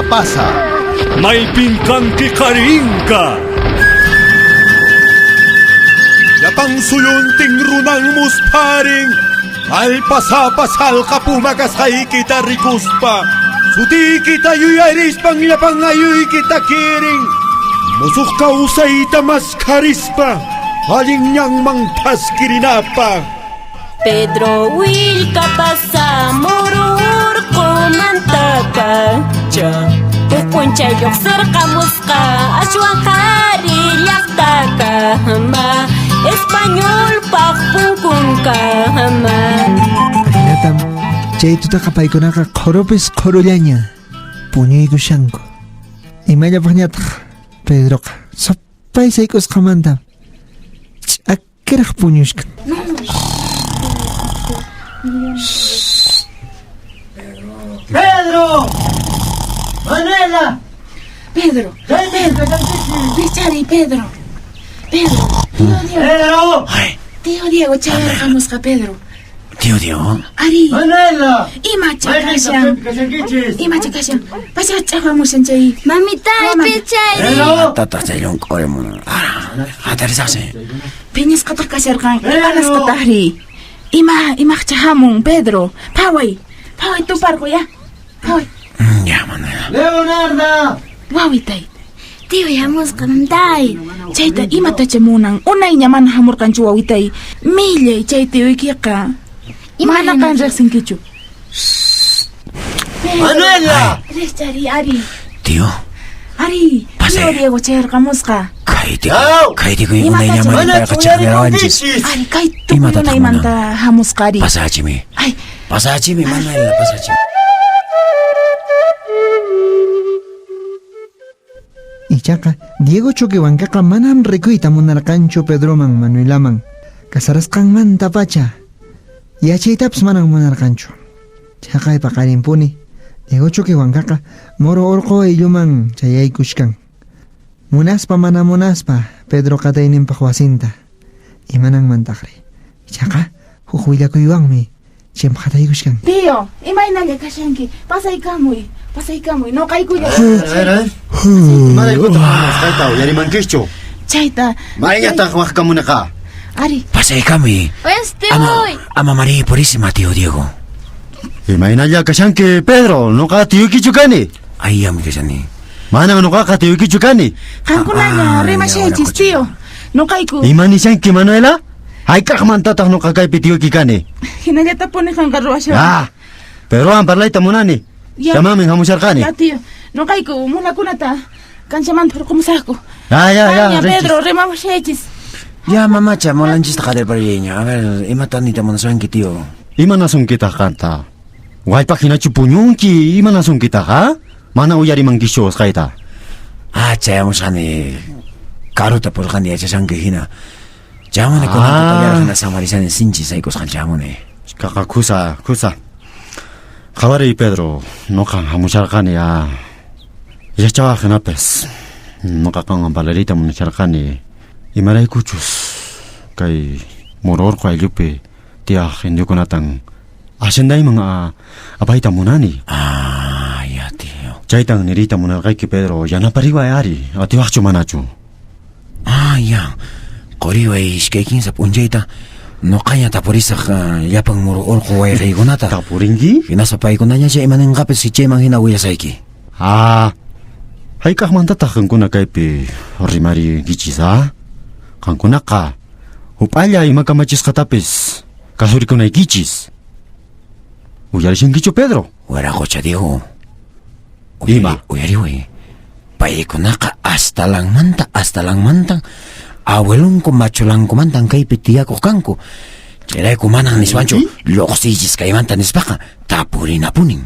pasa. May pingkang kikaringka. Yapang suyunting runang musparing, alpasapasal ka pumagasay kita rikuspa. Suti kita yuyaris pang yapang ayoy kita kiring. Musuk ka usay tamas karispa, haling niyang mangtas kirinapa. Pedro will ka pasa murur kumantaka cha pupuncha yoksar kamuska aswang kari yaktaka ma Espanyol pakpungkung ka ma Natam chay tuta kapay ko naka koropes korolyanya punyoy ko siyang ko imaya pa niya Pedro ka sapay sa ikos kamanta akirak punyos ka Pedro! Manuela! Pedro, Pichari, Pedro, Pedro! Tío Diego, chavamos ka Pedro. Tío Diego. Ari, Manuela! ima chakasyan, pasya chavamos en chay. Mamita Pichari Pedro! Tatasayong kore mo na. Atarisase. Pinyas ka takasyan kang ipanas ka tahri. Ima chahamong Pedro. Paway tupar ko ya. Paway. Ya, Manuela. Leonardo! Wawitay. Tío yamos kamantay Chayta ima tachamunang unay nyaman hamur kan chuwawitay. Millay chay tiyo ikika. Mana kan reksinkichu. Manuela! Pichari, Ari. Tío. Ari, Pasay. Tío Diego chavamos ka. Kaiti ko yung unay naman yung kachakirawan jis. Ari, kay Ima tukuyo na tatakmo imanta hamos ka, Ari. Pasachimi. Ay, Pasachimi, Manuela. Pasachimi. Ichaka, Diego choquehuancaca manam ricuita monarcancho Pedro man Manuelaman. Casarascan man tapacha. Yachitaps manam monarcancho. Chaka ipakarimpuni. Diego choquehuancaca moro orco illuman chayay kushkan. Munaspa mana munaspa Pedro katainin pahuasinta. Imanang mantakre. Chaka, huhuila kuyuangmi. Chempatay kushkan. Tío, imay na kasyanki. Pasay kamoy, no kay kuya. Malay ko takas kay tao, yari man kisyo. Chayta. Maringa takwak ka muna ka. Ari, Pasay kami. Pues tío Ama Maria Purísima, Tío Diego. Imay na liya kasyang ki Pedro, no ka tiyo kichukani. Ayam ka siya ni. Manang no ka tiyo kichukani. kankunanya, rema shechis, tío. No kay ku. Imani siyang ki Manuela? Ay kakmantatak no kakay pitiyo kikani. Hinalita po ni kang karwa siya. Ah, pero ang parlay tamunani. Ya. Siya maming hamusar kani. Ya, tío. No kay ku, mula ko na ta. Kansaman pero kumusako. Ya, Kanya, Pedro, rema shechis. Ya, mamacha, mo lang chista kader para niya. A ver, imatanita mo na suwan ki, Tío. Ima nasong kita kanta. Wai pa kinachupunyong ki, ima nasong kita ka? Mana uyari mang gisyos kaita. Ah, chaya mo siya ni... Karuta por kanya siya siyang gihina. Chaya mo na ko na tutayara na sa marisan ng sinchi sa ikos kan chaya mo na eh. Kusa. Kawari Pedro, no kang hamusar kani ya. Ya chawa kanapes. No kakang balarita mo na siya kani. Imaray kuchus. Kay moror ko ay lupi. Tiyak hindi ko natang asenday mga abayta mo nani. Ah, ya, Tío. Chaytang nirita mo na kay ki Pedro, yan na pariway ari. At iwakcho manacho. Ah, ya. Koriwa iskaikin sa punjayta. No kanya taporisak yapang muro orko way kay gunata. Tapuringi? Pinasapay ko na niya siya imanang kapit si Chemang hinawiya sa iki. Ah, hay kakmantatakan ko na kay pi rimari gichisa. Kang kuna ka. Upaya imakamachis katapis. Kasuri ko na ikichis. Uyari siyang gicho Pedro. Wala ko siya Diego. Ima? Uyari wey. Pay ko na ka hasta lang mantang. Awelong ko macho lang kumantang kay pitiya ko kangko. Chiray kumanang ni Swancho. Loksijis kay mantan nispaka. Tapuri na puning.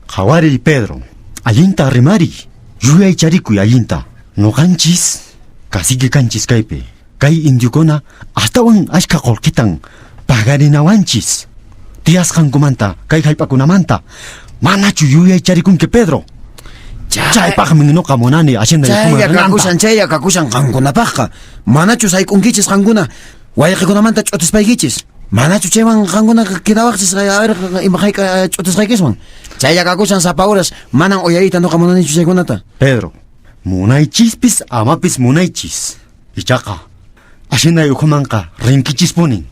Kawari Pedro. Alinta rimari. Yuyay chariku alinta. No kanchis. Kasigi kanchis kay pe. Kay indio ko na hasta wang ashkakol kitang pagari na wanchis. Tiyas kang kumanta kay pa ko namanta. Manachu yuyay charikun ke Pedro. Chay pa kami no kamunani asin na Chaya kakusan kangko na paka. Manacho say kung kichis kangko na. Waya ka ko naman ta chotis pa ikichis. Manachu chayman qankuna kidawaqchis a ver imaqayqa ch'utisqaykiswan. Chayllakakushan sapa horas manan uyariyta nuqa munanichu chaykunata. Pedro, munaychispis amapis munaychis. Ichaqa, ashinay ukhumanqa rinkichispunin.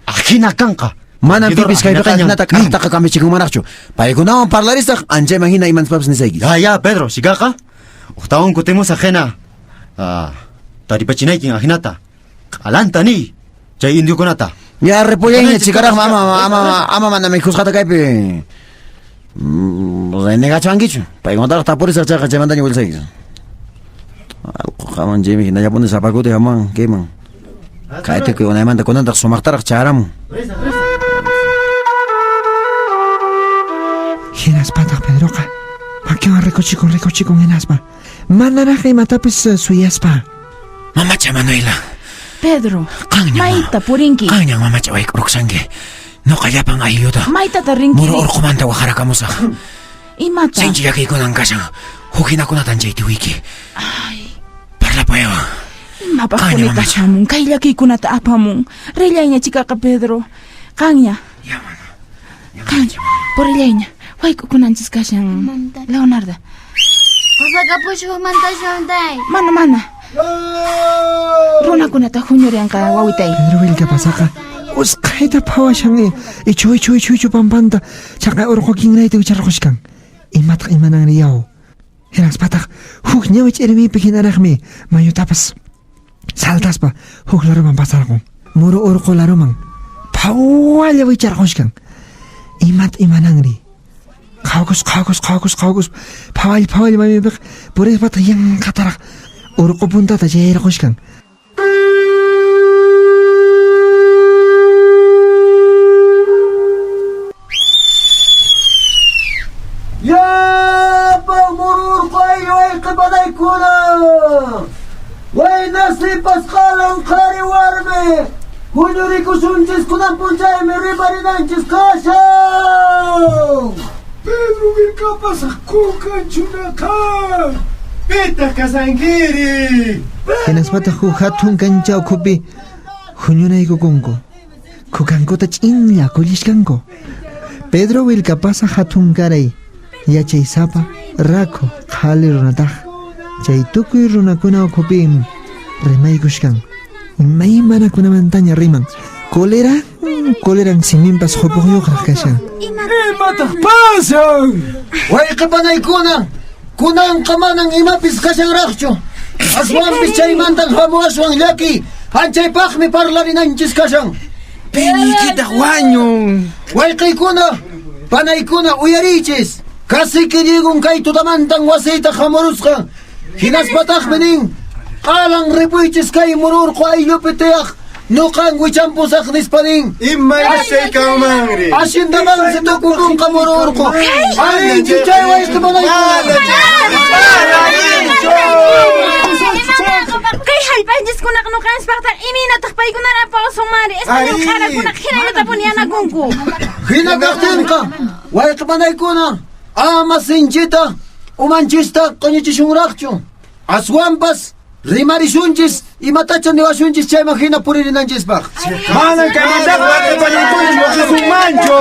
Ajina kanqa. Manan Regidor pipis kaypiqa ajinataña hinata kaqtaqa kamichikumanaqchu. Paykunawan parlarisaq anchayman hina imantapas nisaykis. Ya, Pedro, sigaqa. Uktawan kutimus ajena. Taripachinaykin ajinata. Alanta ni. Chay indiokunata. Ya repollayña chikaraq ama manami husqata kaypi. Renegachuankichu. Paykunataq tapurisaq chayqa chaymantaña wilsaykis. Alqu jaymi hinallapuni sapakuti haman kayman. Kaytiki unaymanta kunantaq sumaqtaraq charamun. Hinaspataq Pedroqa. Makiwan rikuchikun hinaspa. Manaraq imatapis suyaspa. Mamacha Manuela. Pedro, Qanña mayta purinki. Qanña mamacha waykuruksanki. Nuqallapan ayuda. Maytata rinki. Muru urqumanta waqarakamusaq. Imata. Sinchi llakiykunan kashan. Hukinakunatan chaytiwiki. Parlapayawan. Imapaq Qanña, punita mamacha. hamun. Kay llakiykunata apamun. Rillayña chikaqa Pedro. Qanña. Qanña. Purillayña. Waykukunanchis kashan. Leonardo. Pasakapushuk mantashuntay. Mana. Runakunata huñurianqa wawitay. Pedro Willkapasaqa usqayta phawashan ichu pampanta chaqa urqu kinrayta wicharqushkan. Imataq imananri yaw. Hinaspataq huk ñawi ch'irimipi hinaraqmi mayutapas saltaspa huk laruman pasarqun. Muru urqu laruman phawalla wicharqushkan. Imananri. Qawkus phawalla mayupiq purispataq yanqataraq urqu puntata chayrqushkan. يا بمرور قاي ويقب عليكونا وين نسي بسقال انقاري وارمي هنوريكو سنجس كنا بنجاي من ريباري نانجس كاشا Pedro Vilcapas kukan chunaka Pita kasangiri Hinaspataq huk hatun kancha ukhupi huñunaykukunku. Kukankota ch'inlla kullishkanku. Pedro Willkapasa hatun karay yachay sapa raku qhali runataq. Chay tukuy runakuna ukhupi rimaykushkan. Imaymanakunamantaña riman. Koleran siminpas hupuqyuqraq kashan. Imataq pasan Wayqipanaykuna Kunanqa manan imapis kashanraqchu Aswanpis chaymantan hamu aswan llaki Hanchaypaqmi parlarinanchis kashan Penikitaq wañun. Wayqiykuna Panaykuna uyarichis Kasiki lligun kay tutamantan wasita hamurusqa Hinaspataqmi nin Qalan ripuychis kay mururqu ayllupi tiyaq Nuqan wichampusaq nispanin Imayashaykamanri. Ashindaman situkununqa mururqu Ay chichay wayqipanaykuna Kay hallp'anchiskunaq nuqanchikpaqtaq iminataq paykunara pawsumari español qharakunaq hinallatapuni yanakunku. Hina kaqtinqa wayqipanaykuna ama sinchita umanchista qañichishunraqchu Aswanpas rimarishunchis imatacha niwashunchis chayman hina puririnanchispaq Manan kamantaqa waqipanaykuna waqisumanchu.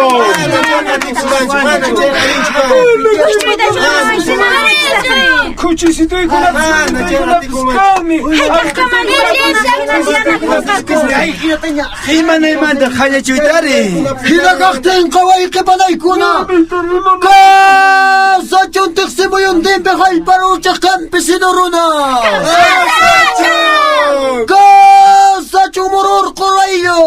Himanaymanta qañachuytari. Hina kaqtinqa wayqipanaykuna Kasachuntiq simuyuntinpi hallparuchaq kampi sinuruna Kasachu mururqu rayllu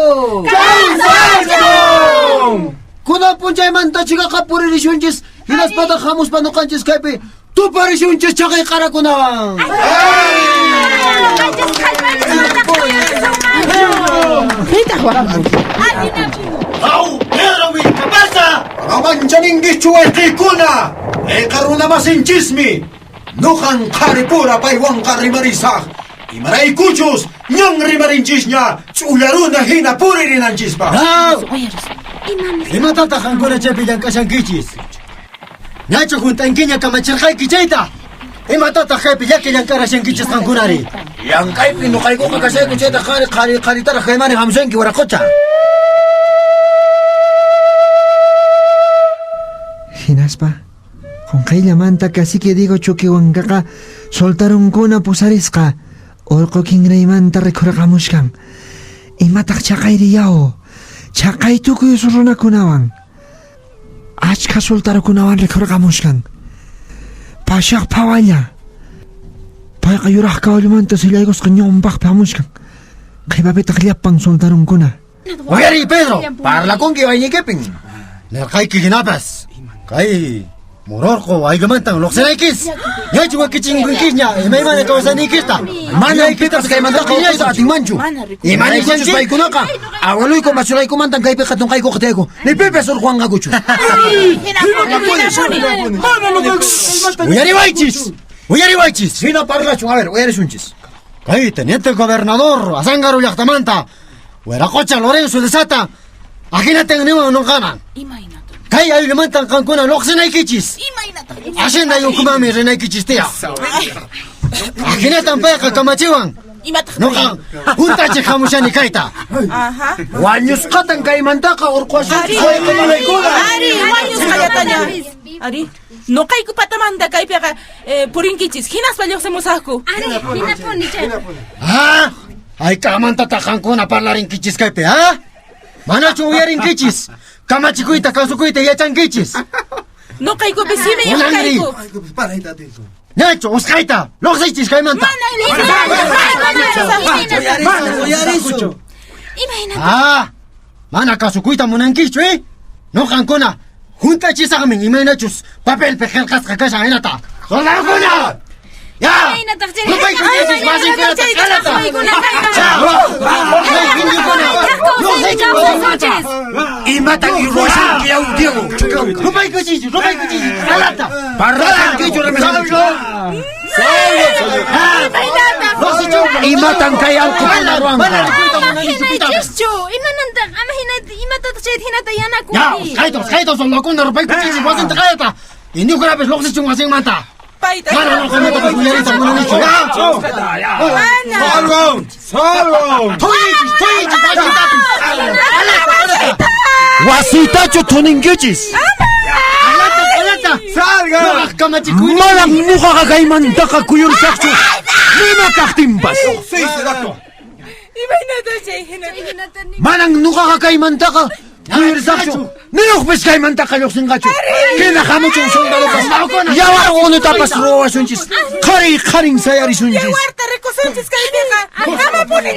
Kunan punchaymanta chikaqa puririshunchis Hinaspataq hamuspa nuqanchis kaypi tuparishunchis chaqay qarakunawan Au, Pedro Vilcapasa! Amanchaninkichu wayqiykuna! Eka runamasinchis,mi Nuqan qharipura paywanqa rimarisaq Imaraykuchus ñan rimarinchisña ch'ullaruna hina puririnanchispaq Imatataq qankuna chaypi llank'ashankichis Ñachu juntankiña kamachirqayki chayta Imatataq kaypi llaki llankarashankichis qankunari Llankaypi nuqaykuqa kashayku chayta qharitaraq kaymani hamushanki waraqucha Hinaspa, Junkaylamanta cacique Diego Chuquiwankaqa soltarunkuna pusarisqa urqu kinraymanta rikurqamushkan. Imataq chaqayriyaw, chaqay tukuy runakunawan achka soltarukunawan rikurqamushkan. Pashaq phawalla payqa yuraq kawallumanta sillayk'usqa ñawpaqpi hamushkan. Qhipapitaq llapan soltarunkuna. Oyari, Pedro, parlakunki waynikipin. Nerqayki hinapas. Kay Mororqo aygamantang luqsinaykis. Yachu wakichinkunkisña imaymana kawsaniykista. Mana aykitas kaymantaqa uqayta atinmanchu. Imanikwanchus paykunaqa abueluyku machulaykumantan kaypi qatunkayku qtiyayku. Nipipis urqwanqakuchu. Uyariwaychis. Hina parlachun, a ver, uyarishunchis. Kay teniente gobernador Azángaro llaqtamanta Hueracocha Lorenzo de Sata ajinaten niwan nunqaman. Kay ayllumantan qankuna luqsinaykichis. Hacienda yunkumami rinaykichis tiya. Ajinatan payqa kamachiwan. Nuqa juntachiq hamushani kayta. Wañusqatan kaymantaqa urqwashunchis wayqimalaykuna. Ari, wañusqallataña. Ari, nuqayku patamanta kaypiqa purinkichis. Hinaspa lluqsimusaqku. Ari, hinapuni chay. Ay kamantata qankuna parlarinkichis kaypi, ha? Manachu uyarinkichis. Kamachikuyta kasukuyta yachankichis. Nuqaykupis hina yaqkayku. Nacho, usqayta, luqsiychis kaymanta. Uyarisu. Mana kasukuyta munankichu, Nuqankuna juntachisaqmin imaynachus papelpi qillqasqa kashan hinata. ¡Soldadukuna! ¡Ya! ¡Rupaykuchis basinkirata qalata! Imatan irruwasanki yaw Diego. Rupaykuchis qalata! Parrasankichu remesankichu. Imatan kay alqupalaruanqa. Ya, skaytos soldadukuna rupaykuchis basinta qalata. Indijunapis luqsichun wasinmanta. Claro, no cometa que cuñarita con un nicho. ¡Salgo! Wasitacho tuningichis. ¡Salga! Malang nuqa kaymantaqa kuyursaqchu. Nima kaqtinpas. Malang nuqa kaymantaqa kuyursaqchu. Niuqpis kaymantaqa lluqsinqachu. Hina hamuchun soldadupas. Yawar unutapas ruwashunchis. Qarin sayarisunchis. Yawarta rikusunchis kaypiqa. Ama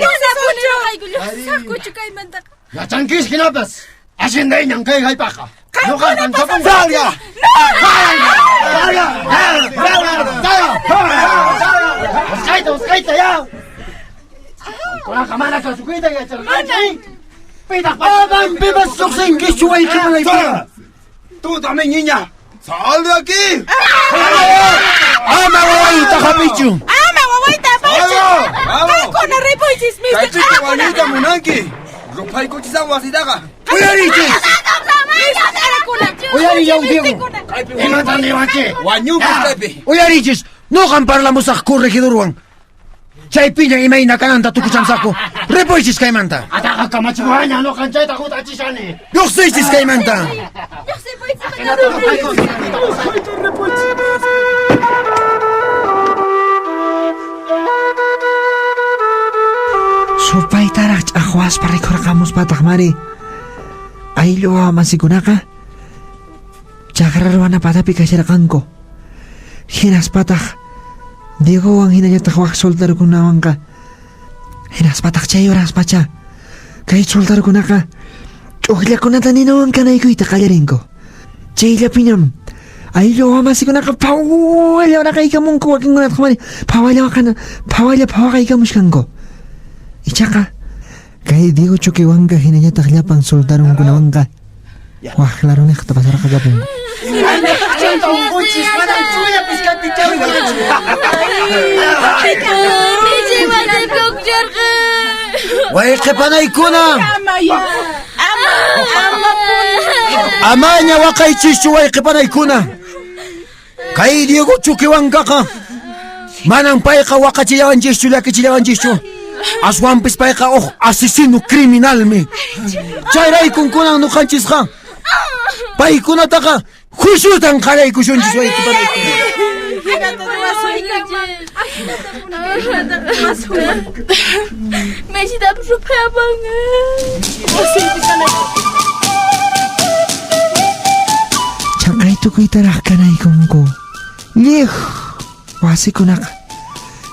lluqsaqkuchu kaymantaqa. Yachankis hinapas. Haciendayñan kay haypaqa. ¡Salga! ¡Salga! ¡Buscaita ya! Con la camana que su cuita y el cervanchi. ¡Pida papan! ¡Pibas suxen que chuay que me la ¡Tú también, niña! ¡Sal de aquí! ¡Ama guaguaita, japichu! ¡Ama guaguaita, pachu! ¡Con la repoichis, mister! Kaypichu wanita munanki. Rupaykuchisan wasidaqa. ¡Uyarichis! ¡Uyari ya un Diego! ¡Imatan de banque! Wañupas kaypi. ¡Uyarichis! ¡No parlamusaq corregidorwan! Chaypiña imayna kananta tukuchamsaqku repoichis kaymanta. Ataqa kamachiwaña no kanchayta jutachishani. Lluqsiychis kaymanta. Supaytaraq ch'aqwaspa rikurqamuspataq mari ayllu wawamasikunaqa chaqra ruwanapatapi kasharqanku. Hinaspataq Diegowan hinallataq waq soldarukunawanqa hinaspataq chay uraspacha kay soldarukunaqa ch'uqllakunata ninawan kanaykuyta qallarinku. Chayllapiñam ayllu wawamasikunaqa phawalla raqaykamunku wakinkunataq mari phawalla phawaqaykamushkanku. Ichaqa kay Diego Chuquiwanqa hinallataq llapan soldarunkunawanqa waqlarunaqta pasarqallapunku. Wayqipanaykuna amaña waqaychischu wayqipanaykuna. Kay Diego Chuquiwanqaqa manan payqa waqachillawanchischu llakichillawanchischu. Aswanpis payqa asesino criminalmi. Chayraykunkuna nuqanchisqa paykunataqa Jushutan qaray kushunchis wayqipanayku. Mesita Chaqay tukuytaraq kanaykunku. Lliw wasikunaqa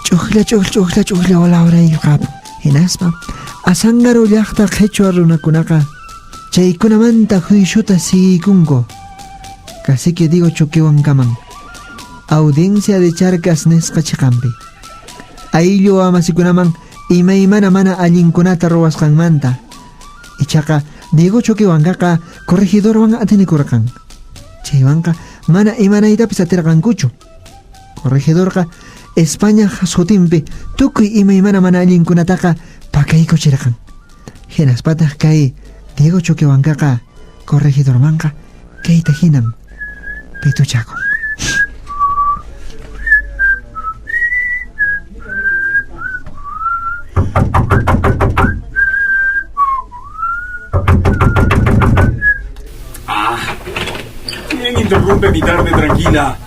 ch'ukla walawrayuqapu. Hinaspa Asangaru llaqta qhichwa runakunaqa chaykunamanta huyshuta siguikunku. Cacique digo Choquehuancaman. Audiencia de Charcas nisqa chiqampi. Ayllu amasikunaman imaymana mana allinkunata ruwasqanmanta. Ichaqa Diego Choquehuancaqa corregidorwan atinikurqan. Chaywanqa mana imanaytapis atirqankuchu. Corregidorqa España sutinpi tukuy imaymana mana allinkunataqa pakaykuchirqan. Hinaspataq kay Diego Choquehuancaqa corregidormanqa kayta hinam pituchakun. ¿Quién interrumpe mi tarde tranquila?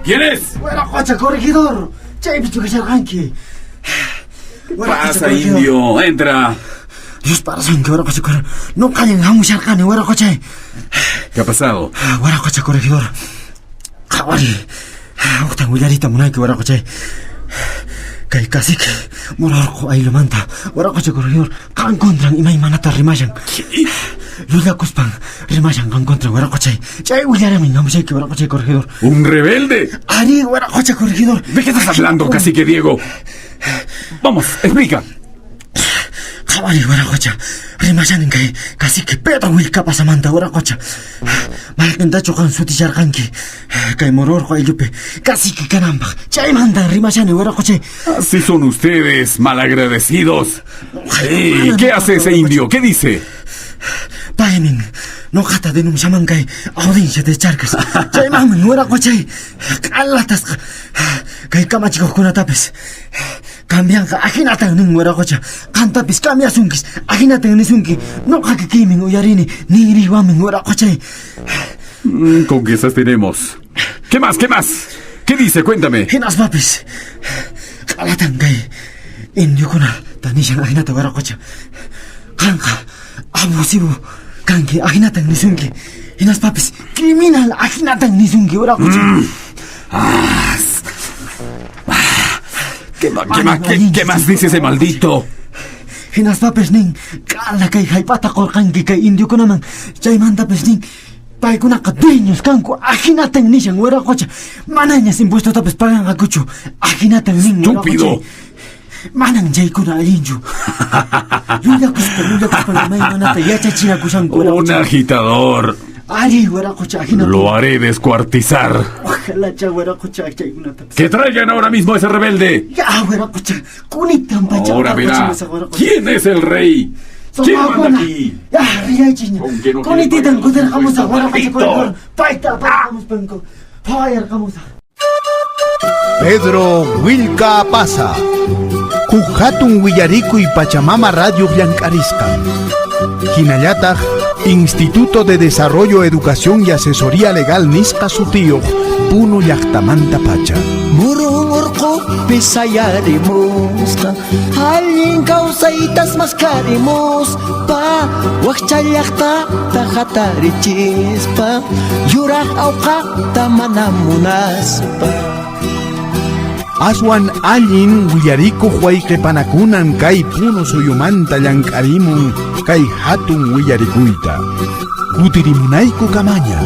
¿Quién es? Huaracocha, corregidor. Chay pichucacharranqui. Pasa, indio, entra. Dios para sangue, huaracocha, no callen, hamusharcane, huaracocha. ¿Qué ha pasado? Huaracocha, corregidor. Jawari. Utan willarita munayki, huaracocha. Kay cacique, mororco, ahí lo manta. Huaracocha, corregidor. Kan contran y manata rimayan. Luda Cuspan, rimayan kan contran, huaracocha. Chay willaramin, hamushayki, huaracocha, corregidor. ¿Un rebelde? Ari, huaracocha, corregidor. ¿De qué estás hablando, cacique Diego? Vamos, explica. Jawari, huaracocha. Rimayan kay cacique Pedro Wilka pasamanta, huaracocha. Malkentacho kan suticharqanki. Kay mororco ayupe. Cacique canamba. Chay manda rimayan, huaracocha. Así son ustedes, malagradecidos. Hey, ¿qué hace ese indio? ¿Qué dice? Paemin, no jata denunciaman kay audiencia de Charcas. Chay mamen, huaracocha. Kalatas. Kay kamachikukunatapis. Cambianqa ajinatan nin huaracocha. Kantapis cambiasunkis. Ajinatan nisunki. No kakikimin uyarini. Ni iriwamin huaracocha. ¿Con qué esas tenemos? ¿Qué más? ¿Qué más? ¿Qué dice? Cuéntame. Hinas papis. Kalatan kay indiokuna tanishan ajinata huaracocha. Kanqa abusivo kanki ajinatan nisunki. Hinas papis criminal ajinatan nisunki huaracocha. ¿Qué más dice ese maldito? Hinas papis nin kala kay haypata korqanki kay indiokunaman. Chaymantapis nin paykunaqa dueños kanku ajinatan nishan huaracocha. Manañas impuesto tapis paganqakuchu. Ajinatan nin ¡Estúpido! Manan chaykuna allinchu. Lullakuspa maymanata yachachinakushanku Un huaracocha. agitador. Ari huaracocha ajinatan. Lo haré descuartizar. Ojalá cha huaracocha chaykunatapis. ¡Que traigan ahora mismo a ese rebelde! Ya huaracocha kunitan pacha. Ahora verá. ¿Quién es el rey? ¿Quién manda aquí? Ya, riaychiña. Con que no Kunititan quiere kutirqamusa parar, huaracocha maldito. corredor. Paita parqamus panko. Payarqamusa. Pedro Wilka Pasa. Kujatun Willariku y Pachamama Radio Llank'arisqa. Hinallataq Instituto de Desarrollo, Educación y Asesoría Legal Nisqa Sutiyuq Puno llaqtamanta pacha. Mururco pisayarimusqa allin kawsaytas masqarimuspa wakchallaqtata hatarichispa yuraq awqaqta mana munaspa. Aswan allin Willariku huayqipanakunan kay Puno suyumanta llank'arimun kay hatun willarikuyta. Kutirimunayku kamaña.